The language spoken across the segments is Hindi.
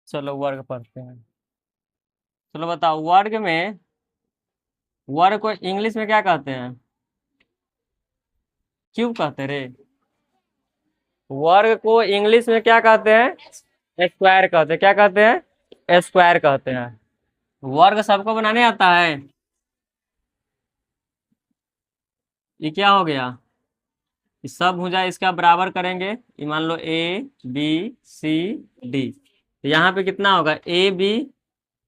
चलो वर्ग पढ़ते हैं। चलो बताओ, वर्ग को इंग्लिश में क्या कहते हैं? क्यूब कहते हैं रे। वर्ग को इंग्लिश में क्या कहते हैं? स्क्वायर कहते हैं। क्या कहते हैं? स्क्वायर कहते हैं। वर्ग सबको बनाने आता है। ये क्या हो गया? ये सब भुजा इसका बराबर करेंगे। ये मान लो ABCD, तो यहाँ पे कितना होगा? AB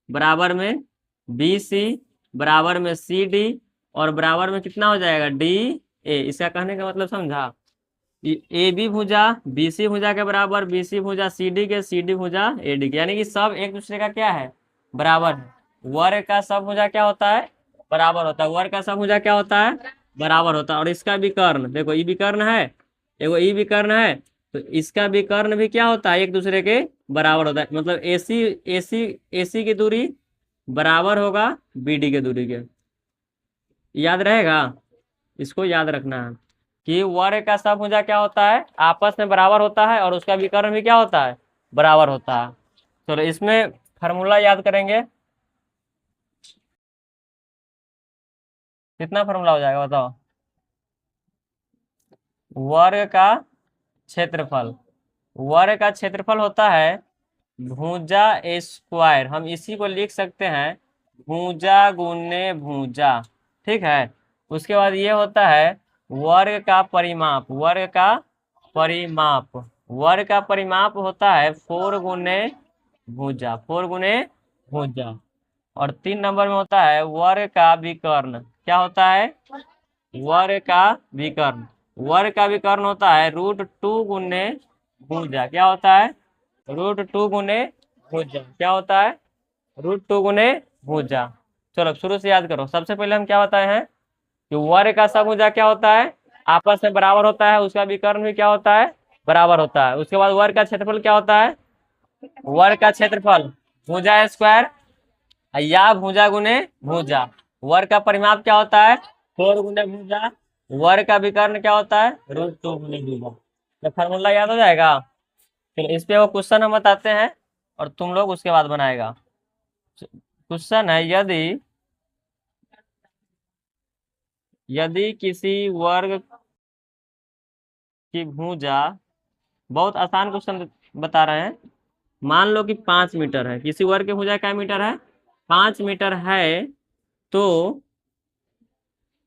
बराबर में BC बराबर में CD, और बराबर में कितना हो जाएगा? DA। इसका कहने का मतलब समझा? AB भुजा BC भुजा के बराबर, BC भुजा CD के, CD भुजा AD के, यानी कि सब एक दूसरे का क्या है? बराबर है। वर्ग का सब भुजा क्या होता है? बराबर होता है। वर्ग का सब भुजा क्या होता है? बराबर होता है। और इसका विकर्ण देखो, ई विकर्ण है, एगो ई विकर्ण है, तो इसका विकर्ण भी क्या होता है? एक दूसरे के बराबर होता है। मतलब AC AC AC की दूरी बराबर होगा BD के दूरी के। याद रहेगा? इसको याद रखना है कि वर्ग का सब भुजा क्या होता है? आपस में बराबर होता है, और उसका विकर्ण भी क्या होता है? बराबर होता है। चलो इसमें फार्मूला याद करेंगे। कितना फार्मूला हो जाएगा बताओ? वर्ग का क्षेत्रफल, वर्ग का क्षेत्रफल होता है भुजा स्क्वायर। हम इसी को लिख सकते हैं भुजा गुने भुजा। ठीक है। उसके बाद ये होता है वर्ग का परिमाप। वर्ग का परिमाप, वर्ग का परिमाप होता है 4 गुने भुजा, 4 गुने भुजा। और 3 नंबर में होता है वर्ग का विकर्ण। क्या होता है? वर्ग का विकर्ण। वर्ग का विकर्ण होता है √2 गुने भुजा। क्या होता है? √2 गुने भुजा। क्या होता है? √2 गुने भुजा। चलो शुरू से याद करो। सबसे पहले हम क्या बताए हैं कि वर्ग का समभुजा क्या होता है? आपस में बराबर होता है। उसका विकर्ण भी क्या होता है? बराबर होता है। उसके बाद वर्ग का क्षेत्रफल क्या होता है? वर्ग का क्षेत्रफल भुजा स्क्वायर या भुजा गुने भुजा। वर्ग का परिमाप क्या होता है? 4 गुने भुजा। वर्ग का विकर्ण क्या होता है? √2 गुने भुजा। तो फार्मूला याद हो जाएगा। फिर इस पे वो क्वेश्चन हम बताते हैं, और तुम लोग उसके बाद बनाएगा। क्वेश्चन है, यदि यदि किसी वर्ग की भुजा, बहुत आसान क्वेश्चन बता रहे हैं। मान लो कि 5 मीटर है, किसी वर्ग की भुजा क्या मीटर है? 5 मीटर है, तो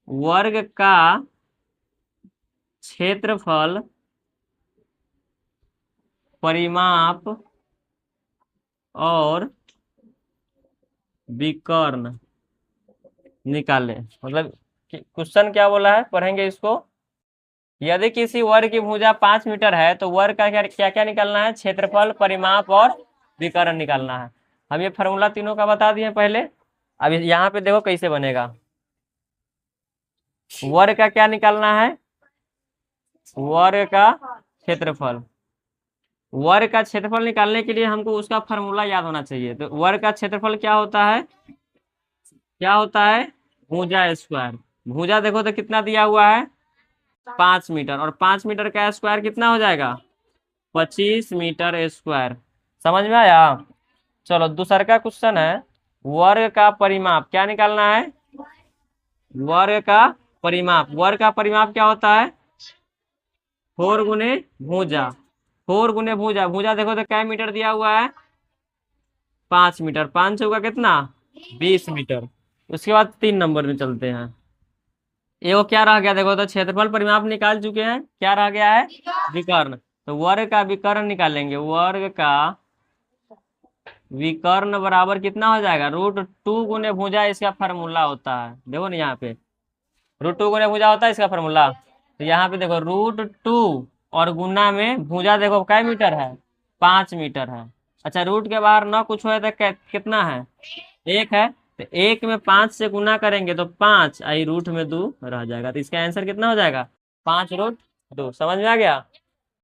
वर्ग का क्षेत्रफल, परिमाप और विकर्ण निकाले। मतलब क्वेश्चन क्या बोला है, पढ़ेंगे इसको। यदि किसी वर्ग की भुजा 5 मीटर है, तो वर्ग का क्या क्या क्या निकालना है? क्षेत्रफल, परिमाप और विकर्ण निकालना है। हम ये फार्मूला तीनों का बता दिए पहले। अब यहाँ पे देखो कैसे बनेगा। वर्ग का क्या निकालना है? वर्ग का क्षेत्रफल। वर्ग का क्षेत्रफल निकालने के लिए हमको उसका फार्मूला याद होना चाहिए। तो वर्ग का क्षेत्रफल क्या होता है? क्या होता है? भुजा स्क्वायर। भुजा देखो तो कितना दिया हुआ है? 5 मीटर, और 5 मीटर का स्क्वायर कितना हो जाएगा? 25 मीटर स्क्वायर। समझ में आया? चलो दूसरा का क्वेश्चन है, वर्ग का परिमाप क्या निकालना है? वर्ग का परिमाप। वर्ग का परिमाप क्या होता है? 4 गुने भुजा। 4 गुने भुजा। भुजा देखो तो क्या मीटर दिया हुआ है? 5 मीटर। 5 चौका कितना? 20 मीटर। उसके बाद 3 नंबर में चलते हैं। एगो क्या रह गया देखो तो? क्षेत्रफल परिमाप निकाल चुके हैं, क्या रह गया है? विकर्ण। तो वर्ग का विकर्ण निकालेंगे। वर्ग का विकर्ण बराबर कितना हो जाएगा? √2 गुने भुजा इसका फार्मूला होता है। देखो ना यहाँ पे √2 गुने भुजा होता है इसका फार्मूला। तो यहाँ पे देखो √2 और गुना में भुजा देखो क्या मीटर है? 5 मीटर है। अच्छा, रूट के बाहर ना कुछ हो तो कितना है? 1 है। तो 1 में 5 से गुना करेंगे तो 5, आई रूट में 2 रह जाएगा। तो इसका आंसर कितना हो जाएगा? 5√2। समझ में आ गया?